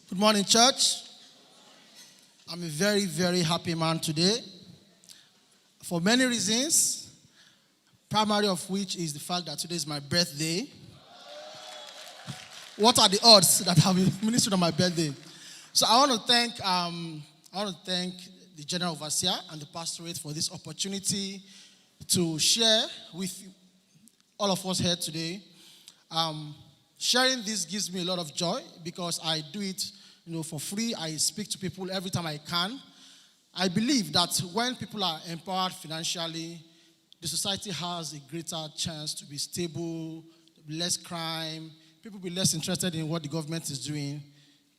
Good morning, church. I'm a very, very happy man today for many reasons, primary of which is the fact that today is my birthday. What are the odds that I'll be ministering on my birthday? So I want to thank the General Overseer and the Pastorate for this opportunity to share with all of us here today. Sharing this gives me a lot of joy because I do it, for free. I speak to people every time I can. I believe that when people are empowered financially, the society has a greater chance to be stable, less crime. People will be less interested in what the government is doing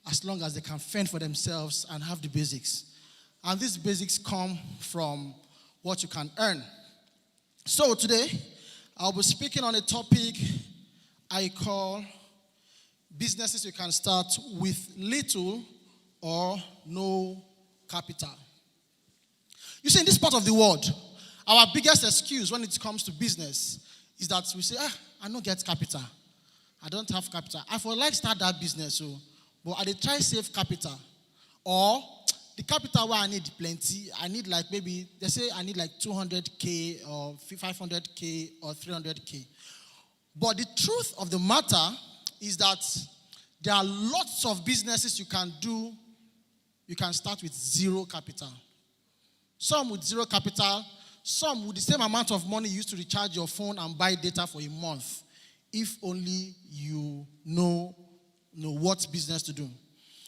as long as they can fend for themselves and have the basics. And these basics come from what you can earn. So today, I'll be speaking on a topic I call businesses you can start with little or no capital. You see, in this part of the world, our biggest excuse when it comes to business is that we say, I don't get capital. I don't have capital. I for like start that business, but I dey try save capital. Or the capital where I need plenty, I need they say I need 200K or 500K or 300K. But the truth of the matter is that there are lots of businesses you can do. You can start with zero capital. Some with zero capital, some with the same amount of money you used to recharge your phone and buy data for a month, if only you know what business to do.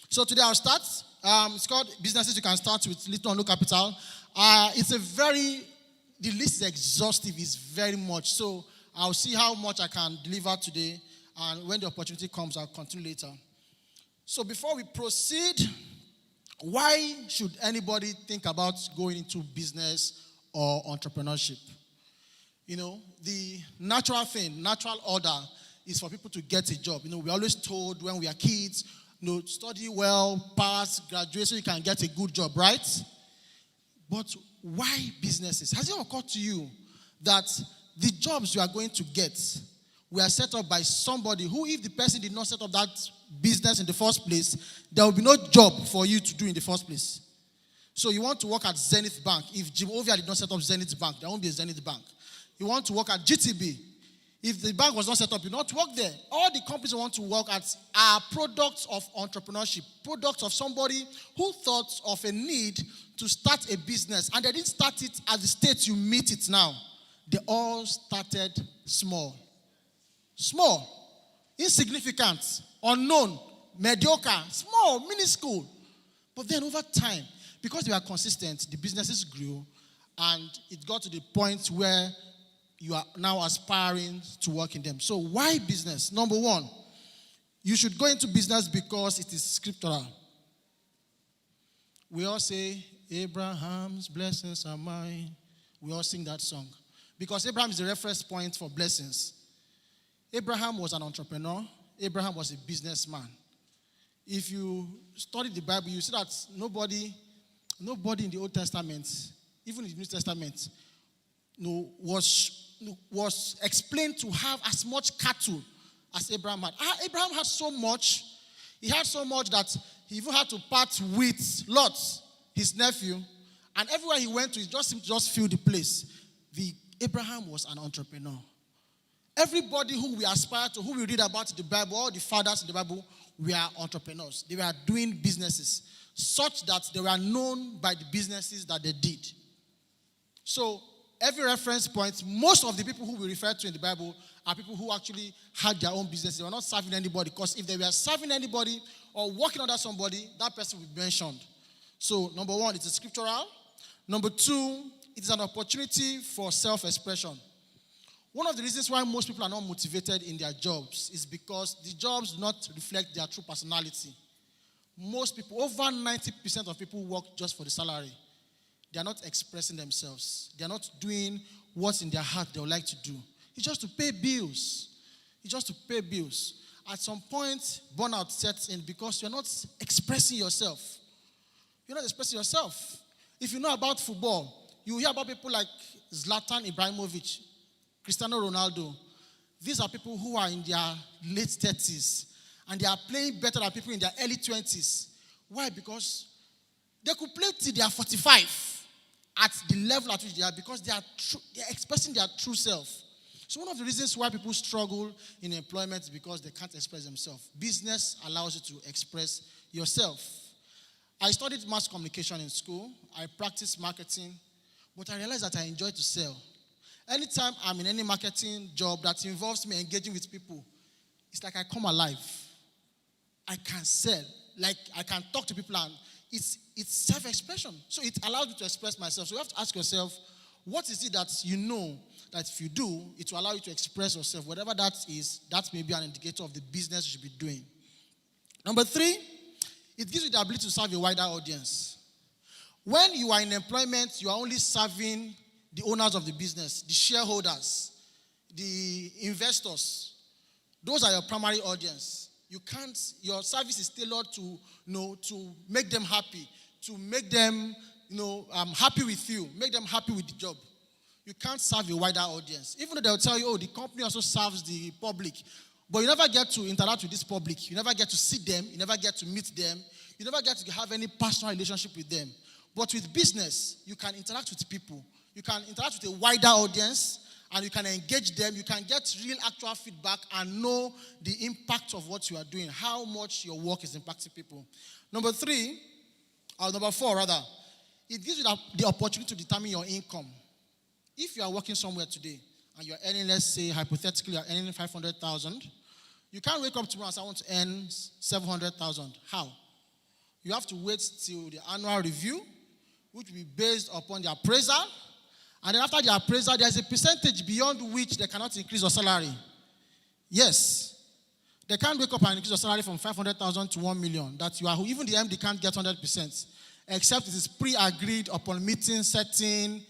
So today I'll start. It's called businesses you can start with little or no capital. The list is exhaustive, it's very much. So I'll see how much I can deliver today. And when the opportunity comes, I'll continue later. So before we proceed, why should anybody think about going into business or entrepreneurship? The natural order is for people to get a job. We're always told when we are kids, study well, pass, graduate so you can get a good job, right? But why businesses? Has it occurred to you that the jobs you are going to get were set up by somebody who, if the person did not set up that business in the first place, there will be no job for you to do in the first place. So you want to work at Zenith Bank. If Jim Ovia did not set up Zenith Bank, there won't be a Zenith Bank. You want to work at GTB. If the bank was not set up, you not work there. All the companies you want to work at are products of entrepreneurship, products of somebody who thought of a need to start a business. And they didn't start it at the state you meet it now. They all started small. Small, insignificant, unknown, mediocre, small, minuscule. But then over time, because they were consistent, the businesses grew and it got to the point where you are now aspiring to work in them. So why business? Number one, you should go into business because it is scriptural. We all say, Abraham's blessings are mine. We all sing that song. Because Abraham is the reference point for blessings. Abraham was an entrepreneur. Abraham was a businessman. If you study the Bible, you see that nobody in the Old Testament, even in the New Testament, was explained to have as much cattle as Abraham had. Abraham had so much. He had so much that he even had to part with Lot, his nephew. And everywhere he went to, he just filled the place. Abraham was an entrepreneur. Everybody who we aspire to, who we read about in the Bible, all the fathers in the Bible, were entrepreneurs. They were doing businesses such that they were known by the businesses that they did. So, every reference point, most of the people who we refer to in the Bible are people who actually had their own businesses. They were not serving anybody, because if they were serving anybody or working under somebody, that person would be mentioned. So, number one, it is scriptural. Number two, it is an opportunity for self-expression. One of the reasons why most people are not motivated in their jobs is because the jobs do not reflect their true personality. Most people, over 90% of people work just for the salary. They are not expressing themselves. They are not doing what's in their heart they would like to do. It's just to pay bills. It's just to pay bills. At some point, burnout sets in because you're not expressing yourself. You're not expressing yourself. If you know about football, you hear about people like Zlatan Ibrahimovic, Cristiano Ronaldo. These are people who are in their late 30s and they are playing better than people in their early 20s. Why? Because they could play till they are 45 at the level at which they are, because they are expressing their true self. So one of the reasons why people struggle in employment is because they can't express themselves. Business allows you to express yourself. I studied mass communication in school. I practiced marketing, but I realized that I enjoy to sell. Anytime I'm in any marketing job that involves me engaging with people, it's like I come alive. I can sell. Like I can talk to people, and it's self-expression. So it allows me to express myself. So you have to ask yourself, what is it that you know that if you do, it will allow you to express yourself? Whatever that is, that may be an indicator of the business you should be doing. Number 3, it gives you the ability to serve a wider audience. When you are in employment, you are only serving the owners of the business, the shareholders, the investors. Those are your primary audience. Your service is tailored to make them happy, to make them, happy with you, make them happy with the job. You can't serve a wider audience. Even though they'll tell you, the company also serves the public, but you never get to interact with this public. You never get to see them. You never get to meet them. You never get to have any personal relationship with them. But with business, you can interact with people. You can interact with a wider audience, and you can engage them. You can get real, actual feedback and know the impact of what you are doing, how much your work is impacting people. Number 4, it gives you the opportunity to determine your income. If you are working somewhere today and you're earning, let's say, hypothetically, you're earning 500,000, you can't wake up tomorrow and say, I want to earn 700,000. How? You have to wait till the annual review, which will be based upon the appraisal. And then after the appraisal, there's a percentage beyond which they cannot increase your salary. Yes. They can't wake up and increase your salary from 500,000 to 1 million. That you are, even the MD can't get 100%, except it is pre-agreed upon meeting certain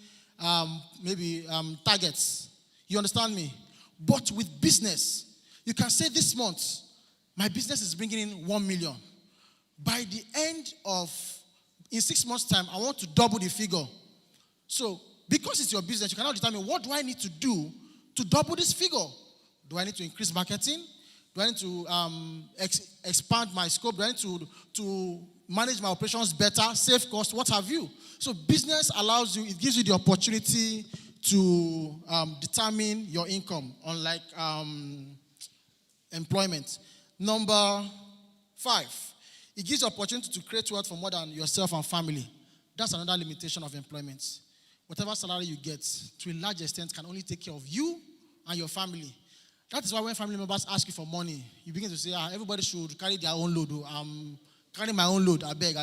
targets. You understand me? But with business, you can say this month, my business is bringing in 1 million. By the end of, in 6 months' time, I want to double the figure. So, because it's your business, you cannot determine, what do I need to do to double this figure? Do I need to increase marketing? Do I need to expand my scope? Do I need to manage my operations better, save costs, what have you? So business allows you, it gives you the opportunity to determine your income, unlike employment. Number 5, it gives you opportunity to create wealth for more than yourself and family. That's another limitation of employment. Whatever salary you get, to a large extent, can only take care of you and your family. That is why when family members ask you for money, you begin to say, everybody should carry their own load. I'm carrying my own load, I beg.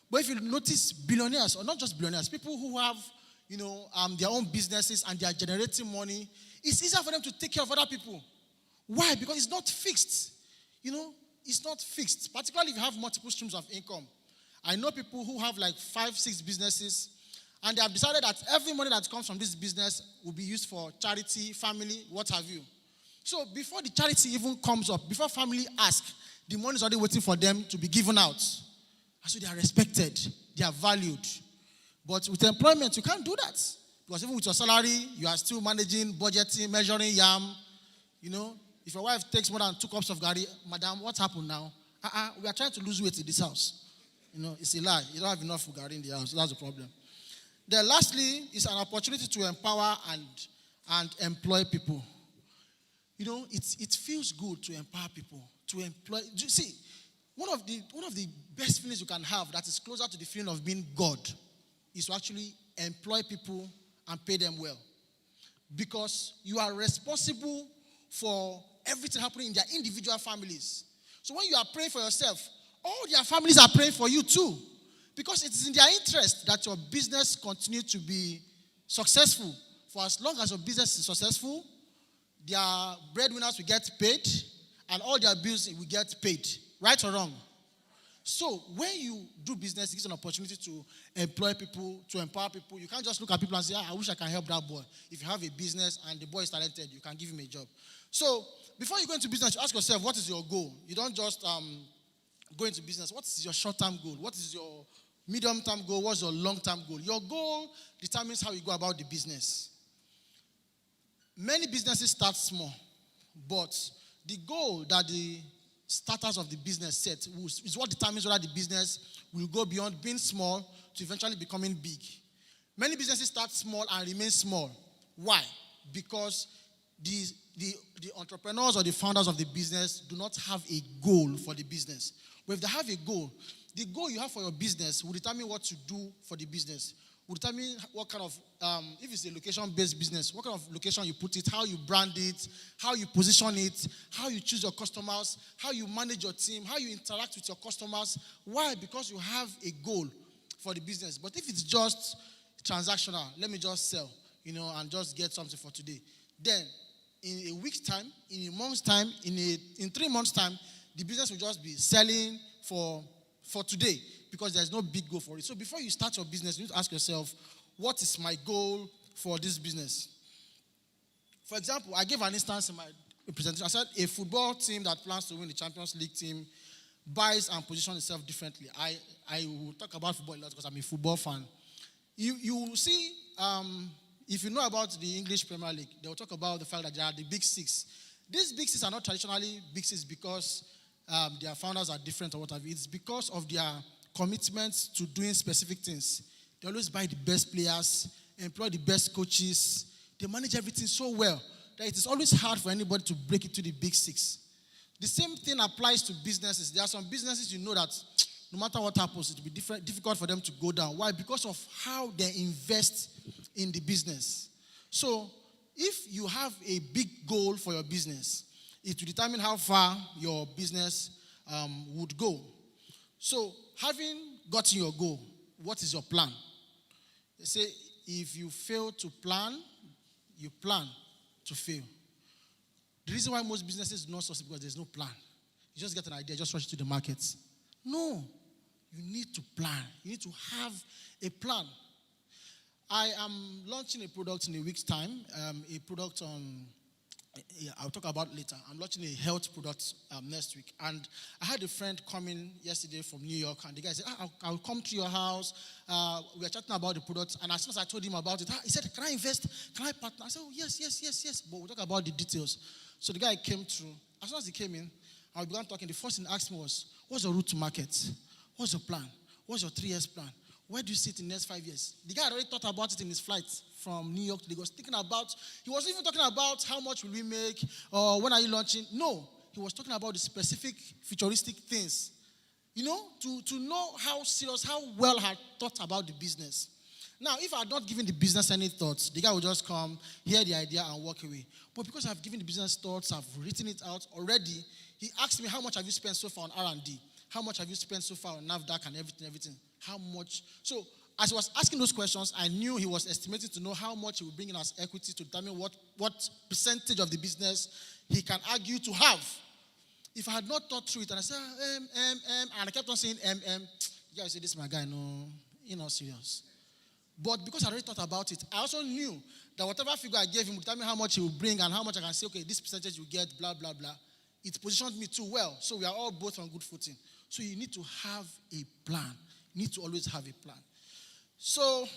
But if you notice, billionaires, or not just billionaires, people who have, their own businesses and they are generating money, it's easier for them to take care of other people. Why? Because it's not fixed. It's not fixed, particularly if you have multiple streams of income. I know people who have like 5, 6 businesses, and they have decided that every money that comes from this business will be used for charity, family, what have you. So before the charity even comes up, before family ask, the money is already waiting for them to be given out. And so they are respected, they are valued. But with employment, you can't do that. Because even with your salary, you are still managing, budgeting, measuring yam. If your wife takes more than 2 cups of gari, madam, what happened now? We are trying to lose weight in this house. It's a lie. You don't have enough gari in the house. That's the problem. Then lastly, it's an opportunity to empower and employ people. It feels good to empower people, to employ. See, one of the best feelings you can have that is closer to the feeling of being God is to actually employ people and pay them well. Because you are responsible for everything happening in their individual families. So when you are praying for yourself, all their families are praying for you too. Because it is in their interest that your business continue to be successful. For as long as your business is successful, their breadwinners will get paid, and all their bills will get paid. Right or wrong? So when you do business, it gives an opportunity to employ people, to empower people. You can't just look at people and say, I wish I can help that boy. If you have a business and the boy is talented, you can give him a job. So before you go into business, you ask yourself, what is your goal? You don't just go into business. What is your short-term goal? What is your medium-term goal? What's your long-term goal? Your goal determines how you go about the business. Many businesses start small, but the goal that the starters of the business set is what determines whether the business will go beyond being small to eventually becoming big. Many businesses start small and remain small. Why? Because the entrepreneurs or the founders of the business do not have a goal for the business. But if they have a goal, the goal you have for your business will determine what to do for the business. Will determine what kind of, if it's a location-based business, what kind of location you put it, how you brand it, how you position it, how you choose your customers, how you manage your team, how you interact with your customers. Why? Because you have a goal for the business. But if it's just transactional, let me just sell, and just get something for today, then in a week's time, in a month's time, in 3 months' time, the business will just be selling for today because there's no big goal for it. So before you start your business, you need to ask yourself, what is my goal for this business? For example, I gave an instance in my presentation. I said a football team that plans to win the Champions League team buys and positions itself differently. I will talk about football a lot because I'm a football fan. You will see, if you know about the English Premier League, they will talk about the fact that there are the big six. These big six are not traditionally big six because their founders are different or whatever. It's because of their commitment to doing specific things. They always buy the best players, employ the best coaches. They manage everything so well that it is always hard for anybody to break into the big six. The same thing applies to businesses. There are some businesses you know that no matter what happens, it will be difficult for them to go down. Why? Because of how they invest in the business. So, if you have a big goal for your business, it will determine how far your business would go. So, having gotten your goal, what is your plan? They say, if you fail to plan, you plan to fail. The reason why most businesses do not succeed is because there's no plan. You just get an idea, just rush to the market. No. You need to plan. You need to have a plan. I am launching a product in a week's time. A product I'll talk about later. I'm launching a health product next week. And I had a friend come in yesterday from New York, and the guy said, I'll come to your house. We were chatting about the product. And as soon as I told him about it, he said, can I invest? Can I partner? I said, oh, yes. But we'll talk about the details. So the guy came through. As soon as he came in, I began talking. The first thing he asked me was, what's your route to market? What's your plan? What's your 3 years plan? Where do you see it in the next 5 years? The guy had already thought about it in his flight from New York to Lagos. He wasn't even talking about how much will we make or when are you launching. No, he was talking about the specific futuristic things. To know how serious, how well I had thought about the business. Now, if I had not given the business any thoughts, the guy would just come, hear the idea, and walk away. But because I've given the business thoughts, I've written it out already, he asked me, how much have you spent so far on R&D? How much have you spent so far on NAFDAC and everything? How much? So, as I was asking those questions, I knew he was estimating to know how much he would bring in as equity to determine what percentage of the business he can argue to have. If I had not thought through it, and I said, and I kept on saying, you guys say, this is my guy, no, you're not serious. But because I already thought about it, I also knew that whatever figure I gave him would determine how much he would bring and how much I can say, okay, this percentage you get, blah, blah, blah. It positioned me too well. So we are all both on good footing. So you need to have a plan. You need to always have a plan. So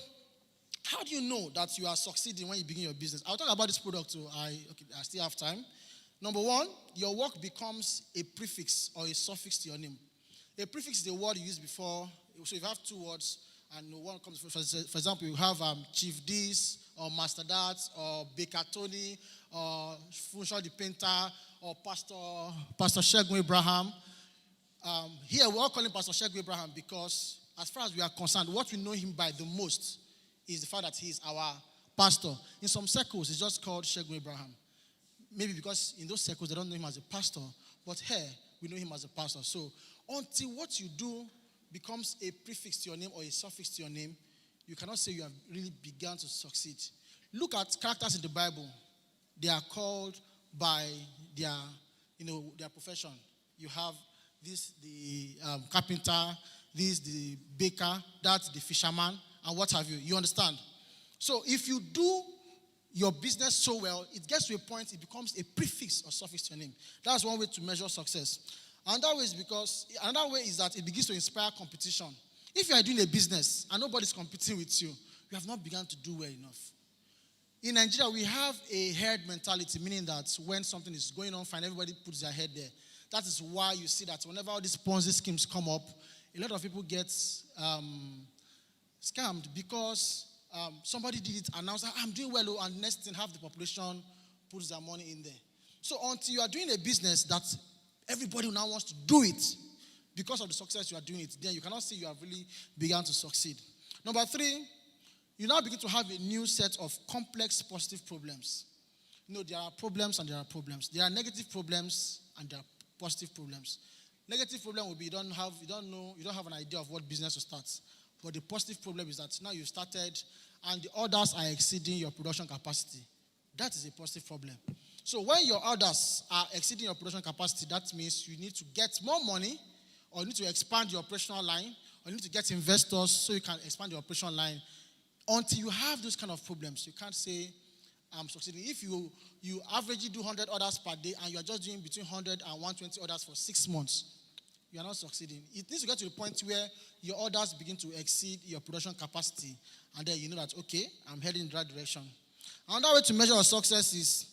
how do you know that you are succeeding when you begin your business? I'll talk about this product too. I still have time. Number one, your work becomes a prefix or a suffix to your name. A prefix is the word you used before. So if you have 2 words and one comes, for example, you have Chief this or Master that or Baker Tony or Funshaw the Painter or Pastor Shegun Abraham. Here we're all calling Pastor Shegun Abraham because as far as we are concerned, what we know him by the most is the fact that he is our pastor. In some circles, it's just called Shegun Abraham. Maybe because in those circles, they don't know him as a pastor. But here, we know him as a pastor. So until what you do becomes a prefix to your name or a suffix to your name, you cannot say you have really begun to succeed. Look at characters in the Bible. They are called by their profession. You have this, the carpenter, this, the baker, that, the fisherman, and what have you. You understand? So if you do your business so well, it gets to a point, it becomes a prefix or suffix to your name. That's one way to measure success. Another way is that it begins to inspire competition. If you are doing a business and nobody's competing with you, you have not begun to do well enough. In Nigeria, we have a herd mentality, meaning that when something is going on fine, everybody puts their head there. That is why you see that whenever all these Ponzi schemes come up, a lot of people get scammed because somebody did it, announced, I'm doing well, and next thing, half the population puts their money in there. So until you are doing a business that everybody now wants to do it because of the success you are doing it, then you cannot say you have really begun to succeed. Number 3, you now begin to have a new set of complex positive problems. There are problems and there are problems. There are negative problems and there are positive problems. Negative problem will be you don't have an idea of what business to start. But the positive problem is that now you started and the orders are exceeding your production capacity. That is a positive problem. So when your orders are exceeding your production capacity, that means you need to get more money, or you need to expand your operational line, or you need to get investors so you can expand your operational line. Until you have those kind of problems, you can't say, I'm succeeding. If you averagely do 100 orders per day and you are just doing between 100 and 120 orders for 6 months, you are not succeeding. It needs to get to the point where your orders begin to exceed your production capacity, and then you know that, okay, I'm heading in the right direction. Another way to measure your success is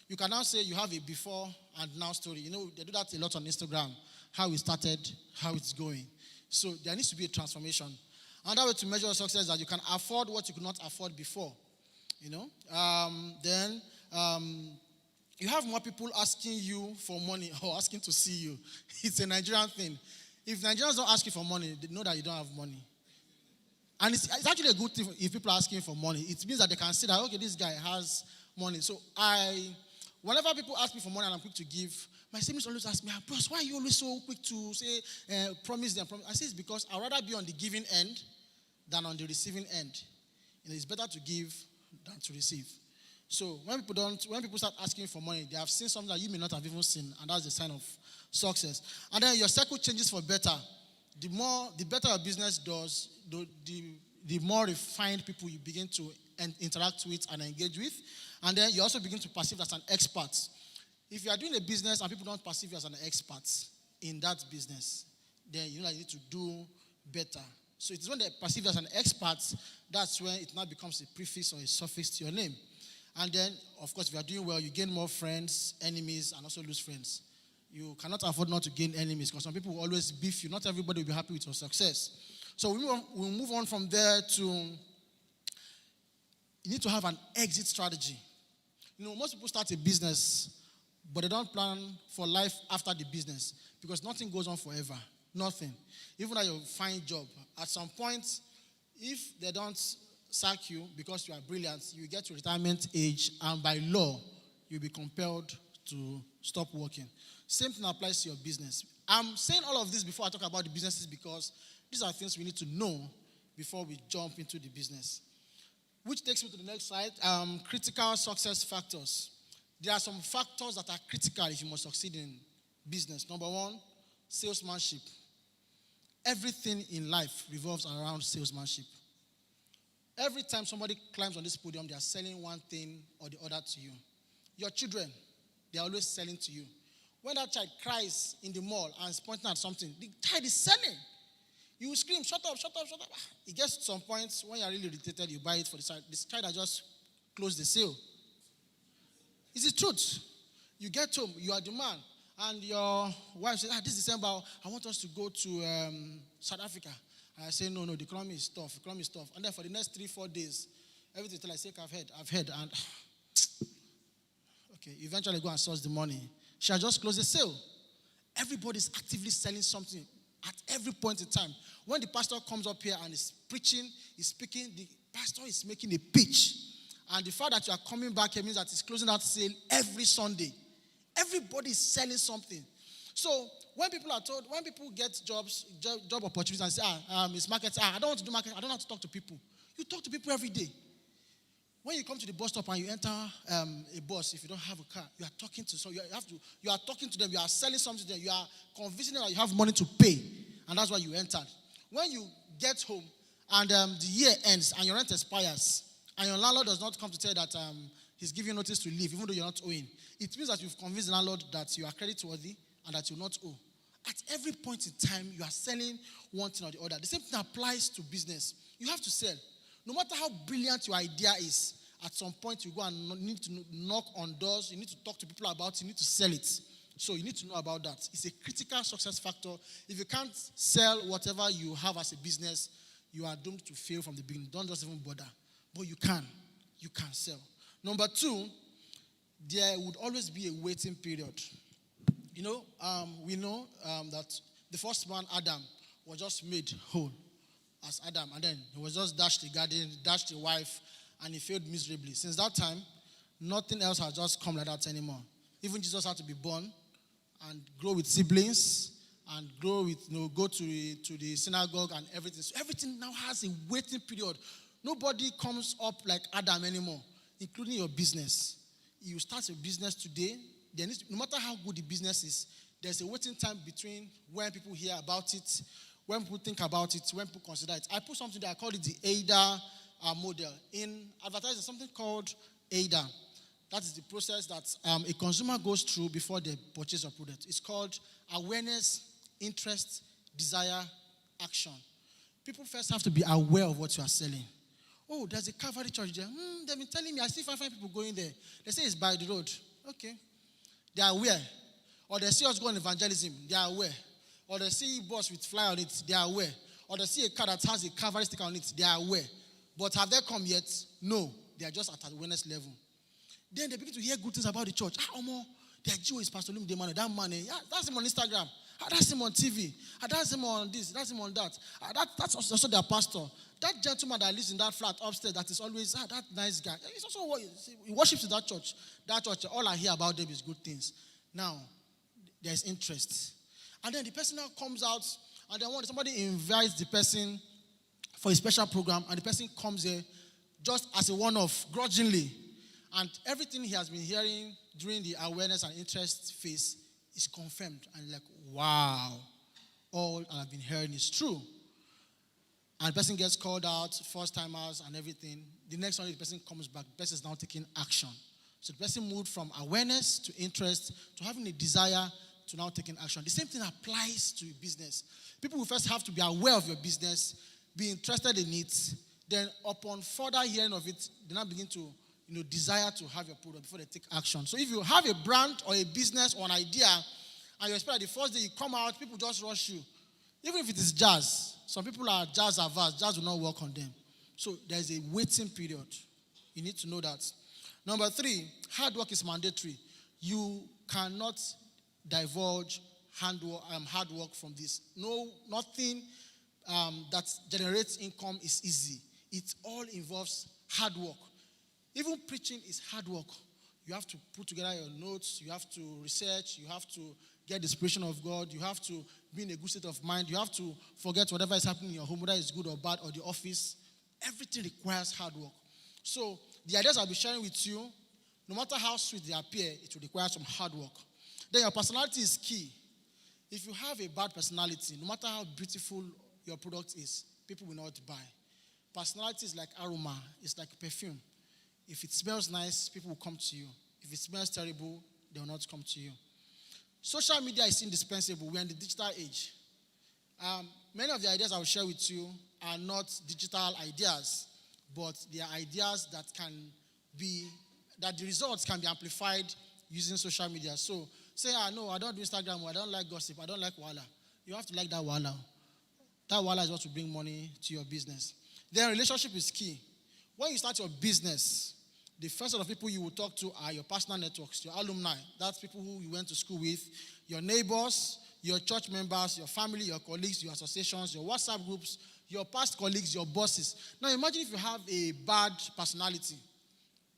you can now say you have a before and now story. They do that a lot on Instagram, how we started, how it's going. So there needs to be a transformation. Another way to measure your success is that you can afford what you could not afford before. Then you have more people asking you for money or asking to see you. It's a Nigerian thing. If Nigerians don't ask you for money, they know that you don't have money. And it's actually a good thing if people are asking for money. It means that they can see that, okay, this guy has money. So whenever people ask me for money and I'm quick to give, my siblings always ask me, bros, why are you always so quick to say, promise them? I say it's because I'd rather be on the giving end than on the receiving end. It's better to give than to receive. So when people start asking for money, they have seen something that you may not have even seen, and that's the sign of success. And then your circle changes for better. The better your business does, the more refined people you begin to interact with and engage with, and then you also begin to perceive as an expert. If you are doing a business and people don't perceive you as an expert in that business, then you need to do better. So it's when they perceive you as an expert, that's when it now becomes a prefix or a suffix to your name. And then, of course, if you are doing well, you gain more friends, enemies, and also lose friends. You cannot afford not to gain enemies because some people will always beef you. Not everybody will be happy with your success. So we'll move on from there to, you need to have an exit strategy. Most people start a business, but they don't plan for life after the business because nothing goes on forever. Nothing. Even at your fine job, at some point, if they don't sack you because you are brilliant, you get to retirement age, and by law, you'll be compelled to stop working. Same thing applies to your business. I'm saying all of this before I talk about the businesses because these are things we need to know before we jump into the business. Which takes me to the next slide, critical success factors. There are some factors that are critical if you must succeed in business. Number 1, salesmanship. Everything in life revolves around salesmanship. Every time somebody climbs on this podium, they are selling one thing or the other to you. Your children, they are always selling to you. When that child cries in the mall and is pointing at something, the child is selling. You will scream, shut up, shut up, shut up. It gets to some point when you are really irritated, you buy it for the child. This child has just closed the sale. It's the truth. You get home, you are the man, and your wife says, this December, I want us to go to South Africa. And I say, no, the economy is tough, And then for the next 3-4 days, everything till I say, I've heard, and okay, eventually go and source the money. She has just closed the sale. Everybody's actively selling something at every point in time. When the pastor comes up here and is preaching, he's speaking, the pastor is making a pitch. And the fact that you are coming back here means that he's closing that sale every Sunday. Everybody is selling something. So when people get job opportunities and say, it's market, I don't want to do market, I don't have to talk to people. You talk to people every day. When you come to the bus stop and you enter a bus, if you don't have a car, you are talking to you are talking to them, you are selling something to them, you are convincing them that you have money to pay, and that's why you entered. When you get home and the year ends and your rent expires, and your landlord does not come to tell you that he's giving you notice to leave, even though you're not owing, it means that you've convinced the landlord that you are creditworthy and that you not owe. At every point in time, you are selling one thing or the other. The same thing applies to business. You have to sell. No matter how brilliant your idea is, at some point you go and need to knock on doors, you need to talk to people about it, you need to sell it. So you need to know about that. It's a critical success factor. If you can't sell whatever you have as a business, you are doomed to fail from the beginning. Don't just even bother. But you can. You can sell. Number two, there would always be a waiting period. We know that the first man, Adam, was just made whole as Adam. And then he was just dashed the garden, dashed the wife, and he failed miserably. Since that time, nothing else has just come like that anymore. Even Jesus had to be born and grow with siblings and grow with, go to the synagogue and everything. So everything now has a waiting period. Nobody comes up like Adam anymore, including your business. You start your business today, no matter how good the business is, there's a waiting time between when people hear about it, when people think about it, when people consider it. I put something there, I call it the AIDA model. In advertising, something called AIDA. That is the process that a consumer goes through before they purchase a product. It's called awareness, interest, desire, action. People first have to be aware of what you are selling. Oh, there's a Calvary church there. They've been telling me, I still find people going there. They say it's by the road. Okay. They are aware. Or they see us go on evangelism. They are aware. Or they see a bus with fly on it. They are aware. Or they see a car that has a Calvary sticker on it. They are aware. But have they come yet? No. They are just at awareness level. Then they begin to hear good things about the church. Their Jew is Pastor Lim Demano. That man, that's him on Instagram. That's him on TV. That's him on this. That's him on that. That's also their pastor. That gentleman that lives in that flat upstairs that is always, that nice guy. He's also, he worships in that church. That church, all I hear about them is good things. Now, there's interest. And then the person now comes out, and then somebody invites the person for a special program, and the person comes there just as a one-off, grudgingly. And everything he has been hearing during the awareness and interest phase is confirmed. And like, wow, all I've been hearing is true. And the person gets called out, first timers and everything. The next one, the person comes back. The person is now taking action. So the person moved from awareness to interest to having a desire to now taking action. The same thing applies to your business. People will first have to be aware of your business, be interested in it. Then upon further hearing of it, they now begin to desire to have your product before they take action. So if you have a brand or a business or an idea, and you expect that the first day you come out, people just rush you. Even if it is jazz, some people are jazz averse, jazz will not work on them. So there is a waiting period. You need to know that. Number 3, hard work is mandatory. You cannot divulge hard work from this. Nothing that generates income is easy. It all involves hard work. Even preaching is hard work. You have to put together your notes. You have to research. You have to get the inspiration of God. You have to be in a good state of mind. You have to forget whatever is happening in your home, whether it's good or bad, or the office. Everything requires hard work. So the ideas I'll be sharing with you, no matter how sweet they appear, it will require some hard work. Then your personality is key. If you have a bad personality, no matter how beautiful your product is, people will not buy. Personality is like aroma. It's like perfume. If it smells nice, people will come to you. If it smells terrible, they will not come to you. Social media is indispensable. We're in the digital age. Many of the ideas I will share with you are not digital ideas, but they are ideas that the results can be amplified using social media. So say, no, I don't do Instagram, or I don't like gossip, I don't like Wala. You have to like that Wala. That Wala is what will bring money to your business. Then relationship is key. When you start your business, the first set of people you will talk to are your personal networks, your alumni. That's people who you went to school with, your neighbors, your church members, your family, your colleagues, your associations, your WhatsApp groups, your past colleagues, your bosses. Now imagine if you have a bad personality.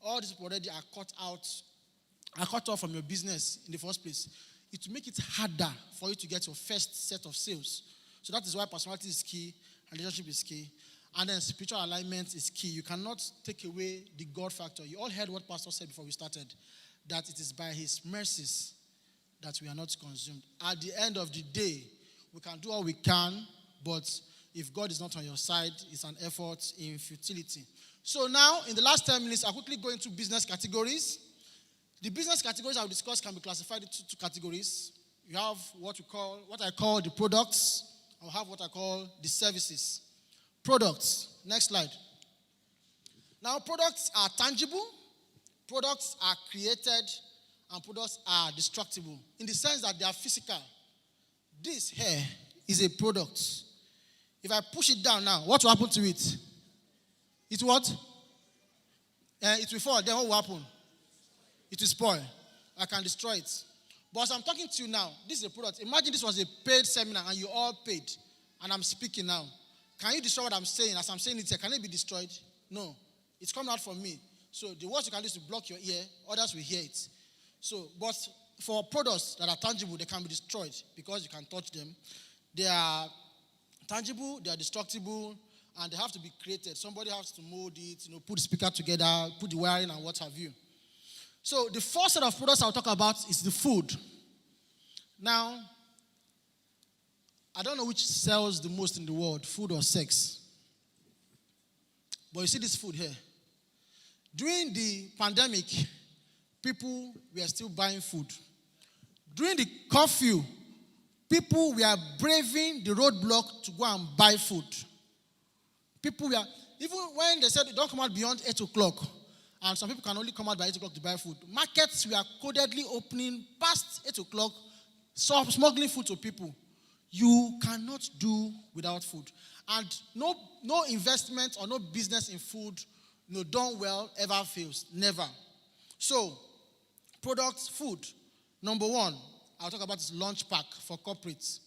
All these people already are cut off from your business in the first place. It will make it harder for you to get your first set of sales. So that is why personality is key, relationship is key. And then spiritual alignment is key. You cannot take away the God factor. You all heard what Pastor said before we started, that it is by his mercies that we are not consumed. At the end of the day, we can do all we can, but if God is not on your side, it's an effort in futility. So now, in the last 10 minutes, I'll quickly go into business categories. The business categories I will discuss can be classified into 2 categories. You have what I call the products. I'll have what I call the services. Products. Next slide. Now, products are tangible. Products are created. and products are destructible in the sense that they are physical. This here is a product. If I push it down now, what will happen to it? It what? It will fall. Then what will happen? It will spoil. I can destroy it. But as I'm talking to you now, this is a product. Imagine this was a paid seminar and you all paid. And I'm speaking now. Can you destroy what I'm saying? As I'm saying it here, can it be destroyed? No. It's coming out from me. So the worst you can do is to block your ear. Others will hear it. So, but for products that are tangible, they can be destroyed because you can touch them. They are tangible, they are destructible, and they have to be created. Somebody has to mold it, put the speaker together, put the wiring and what have you. So the first set of products I'll talk about is the food. Now, I don't know which sells the most in the world, food or sex. But you see this food here. During the pandemic, people were still buying food. During the curfew, people were braving the roadblock to go and buy food. People were, even when they said don't come out beyond 8 o'clock, and some people can only come out by 8 o'clock to buy food, markets were codedly opening past 8 o'clock, smuggling food to people. You cannot do without food. And no investment or no business in food, done well, ever fails. Never. So, products, food. Number one, I'll talk about this lunch pack for corporates.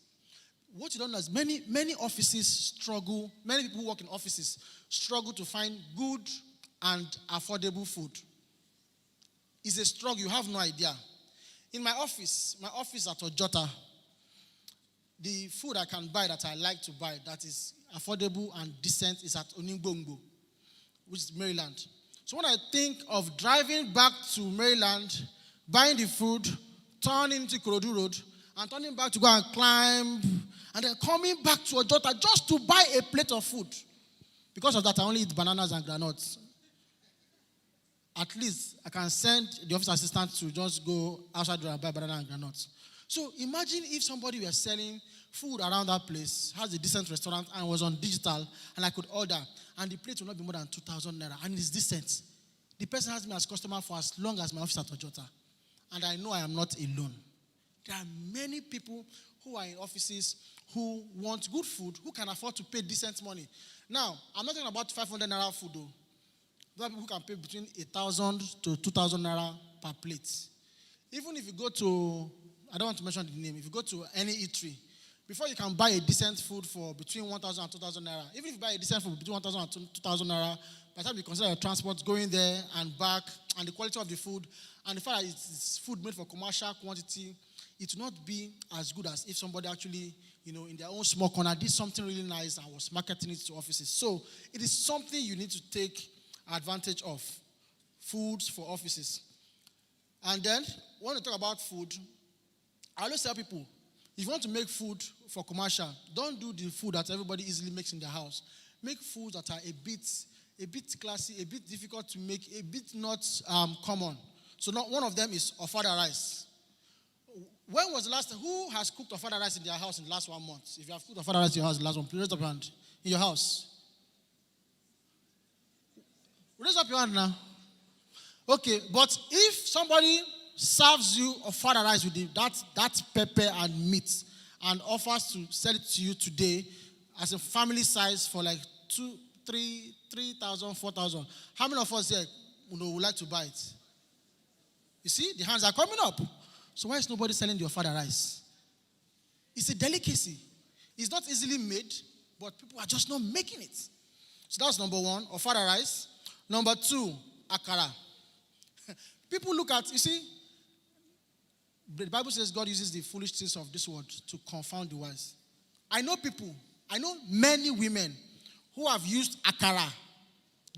What you don't know is many offices struggle, many people who work in offices struggle to find good and affordable food. It's a struggle, you have no idea. In my office at Ojota, the food I can buy that I like to buy that is affordable and decent is at Oningbongbo, which is Maryland. So when I think of driving back to Maryland, buying the food, turning into Ikorodu Road, and turning back to go and climb, and then coming back to Ojota just to buy a plate of food. Because of that, I only eat bananas and granuts. At least I can send the office assistant to just go outside and buy banana and granuts. So imagine if somebody were selling food around that place, has a decent restaurant, and was on digital, and I could order, and the plate will not be more than 2,000 naira, and it's decent. The person has me as customer for as long as my office at Ojota, and I know I am not alone. There are many people who are in offices who want good food, who can afford to pay decent money. Now, I'm not talking about 500 naira food, though. There are people who can pay between 1,000 to 2,000 naira per plate. Even if you go to, I don't want to mention the name, if you go to any eatery, before you can buy a decent food for between 1,000 and 2,000 naira, even if you buy a decent food between 1,000 and 2,000 naira, by the time you consider your transport going there and back, and the quality of the food, and the fact that it's food made for commercial quantity, it will not be as good as if somebody actually, in their own small corner, did something really nice and was marketing it to offices. So it is something you need to take advantage of. Foods for offices. And then, when we talk about food, I always tell people, if you want to make food for commercial, don't do the food that everybody easily makes in their house. Make food that are a bit classy, a bit difficult to make, a bit not common. So one of them is ofada rice. When was the last time, who has cooked ofada rice in their house in the last 1 month? If you have cooked ofada rice in your house in the last 1 month, raise up your hand. In your house. Raise up your hand now. Okay, but if somebody serves you ofada rice with that pepper and meat and offers to sell it to you today as a family size for like 3,000, 4,000, how many of us here would like to buy it? You see, the hands are coming up. So why is nobody selling the ofada rice? It's a delicacy. It's not easily made, but people are just not making it. So that's number one, ofada rice. Number two, akara. People look at, you see, the Bible says God uses the foolish things of this world to confound the wise. I know many women who have used akara,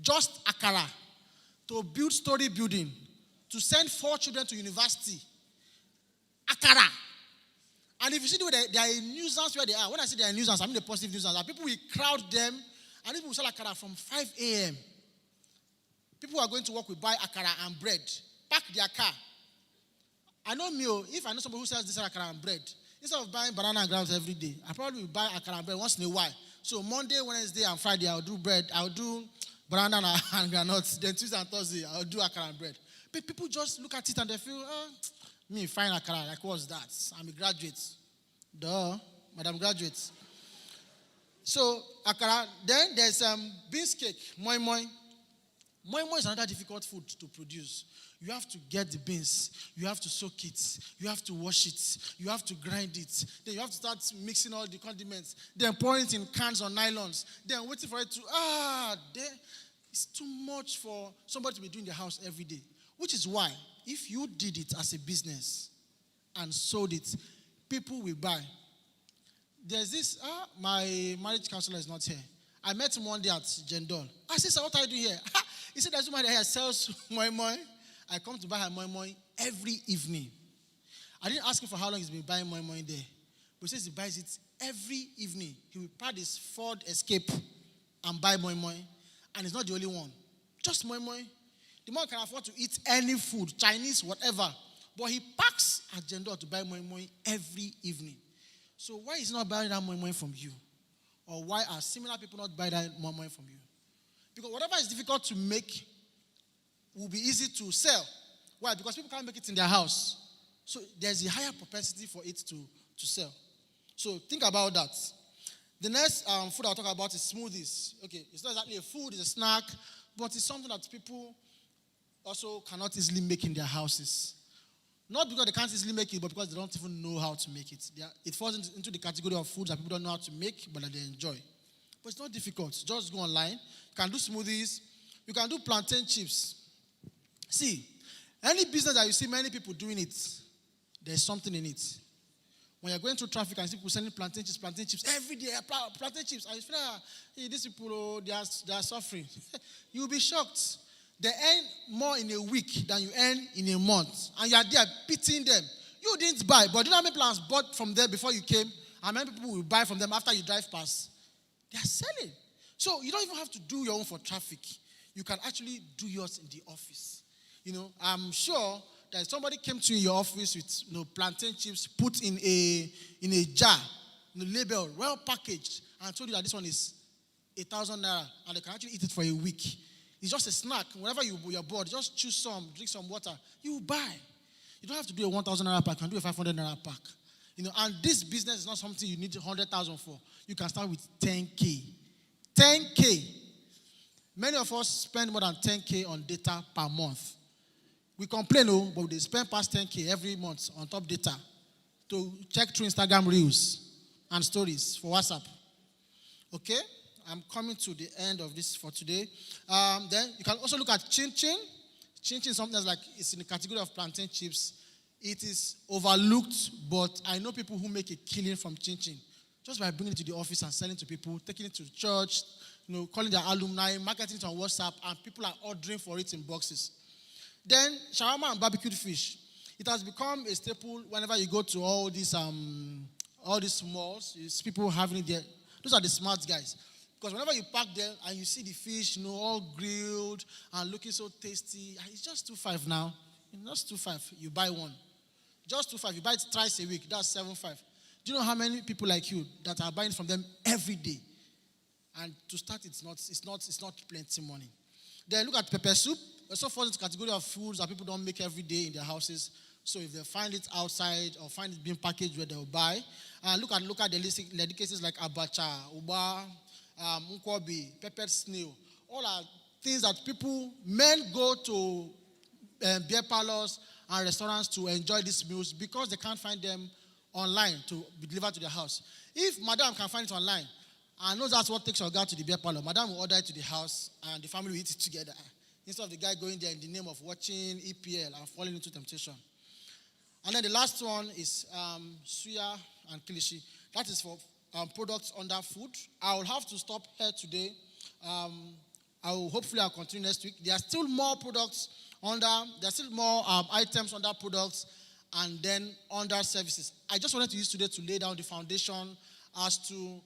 just akara, to build story building, to send 4 children to university. Akara. And if you see the way they are a nuisance where they are, when I say they are a nuisance, I mean a positive nuisance. People will crowd them, and people will sell akara from 5 a.m. People who are going to work will buy akara and bread, park their car. I know me, if I know somebody who sells this akara and bread, instead of buying banana and grounds every day, I probably will buy akara and bread once in a while. So Monday, Wednesday, and Friday, I'll do bread, I'll do banana and granuts. Then Tuesday and Thursday, I'll do akara and bread. People just look at it and they feel, me, fine akara, like what's that? I'm a graduate. Duh, madam graduate. So, akara, then there's beans cake, moi moi. Moi moi is another difficult food to produce. You have to get the beans. You have to soak it. You have to wash it. You have to grind it. Then you have to start mixing all the condiments. Then pouring it in cans or nylons. Then waiting for it to, then it's too much for somebody to be doing the house every day. Which is why, if you did it as a business and sold it, people will buy. There's this, my marriage counselor is not here. I met him one day at Jendol. I said, sir, what are you doing here? He said, there's somebody here sells moi moi. I come to buy her moi moi every evening. I didn't ask him for how long he's been buying moi moi there. But he says he buys it every evening. He will park his Ford Escape and buy moi moi. And he's not the only one. Just moi moi. The man can afford to eat any food, Chinese, whatever. But he parks at Jendol to buy moi moi every evening. So why is he not buying that moi moi from you? Or why are similar people not buying that moi moi from you? Because whatever is difficult to make will be easy to sell. Why? Because people can't make it in their house. So there's a higher propensity for it to sell. So think about that. The next food I'll talk about is smoothies. Okay, it's not exactly a food, it's a snack, but it's something that people also cannot easily make in their houses. Not because they can't easily make it, but because they don't even know how to make it. It falls into the category of foods that people don't know how to make, but that they enjoy. But it's not difficult. Just go online. You can do smoothies. You can do plantain chips. See, any business that you see many people doing it, there's something in it. When you're going through traffic and see people selling plantain chips every day, plantain chips, and you feel hey, these people, they are suffering. You'll be shocked. They earn more in a week than you earn in a month. And you are there pitying them. You didn't buy, but do you know how many plants bought from there before you came? How many people will buy from them after you drive past? They are selling. So you don't even have to do your own for traffic. You can actually do yours in the office. I'm sure that somebody came to your office with plantain chips put in a jar, label, well packaged, and told you that this one is 1,000 naira, and they can actually eat it for a week. It's just a snack. Whenever you're bored, just choose some, drink some water. You buy. You don't have to do a 1,000 naira pack. You can do a 500 naira pack. And this business is not something you need 100,000 for. You can start with 10K. 10K. Many of us spend more than 10K on data per month. We complain, but they spend past 10K every month on top data to check through Instagram Reels and stories for WhatsApp. Okay? I'm coming to the end of this for today. Then you can also look at chin chin. Chin chin is something that's like it's in the category of plantain chips. It is overlooked, but I know people who make a killing from chin chin just by bringing it to the office and selling to people, taking it to church, calling their alumni, marketing it on WhatsApp, and people are ordering for it in boxes. Then shawarma and barbecued fish. It has become a staple whenever you go to all these malls. You see people having it there. Those are the smart guys. Because whenever you park there and you see the fish, all grilled and looking so tasty, it's just 2.5 now. Just 2.5, you buy one. Just 2.5, you buy it twice a week. That's 7.5. Do you know how many people like you that are buying from them every day? And to start, it's not plenty money. Then look at pepper soup. It also falls into the category of foods that people don't make every day in their houses. So if they find it outside or find it being packaged where they'll buy. And look at delicacies like abacha, uba, nkwobi, peppered snail. All are things that men go to beer parlors and restaurants to enjoy these meals because they can't find them online to be delivered to their house. If madam can find it online and knows that's what takes your girl to the beer parlor, madam will order it to the house and the family will eat it together. Instead of the guy going there in the name of watching EPL and falling into temptation. And then the last one is suya and kilishi. That is for products under food. I will have to stop here today. Hopefully I'll continue next week. There are still more products there's still more items under products and then under services. I just wanted to use today to lay down the foundation as to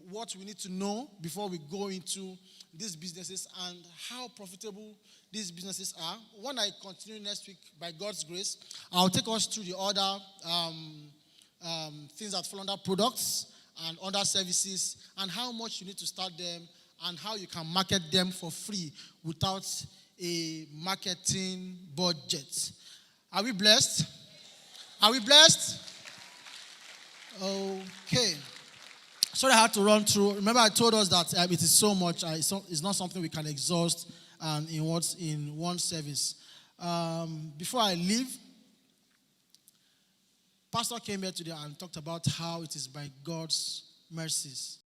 what we need to know before we go into these businesses and how profitable these businesses are. When I continue next week, by God's grace, I'll take us through the other things that fall under products and under services and how much you need to start them and how you can market them for free without a marketing budget. Are we blessed? Are we blessed? Okay. Sorry, I had to run through. Remember, I told us that it is so much. It's not something we can exhaust in one service. Before I leave, Pastor came here today and talked about how it is by God's mercies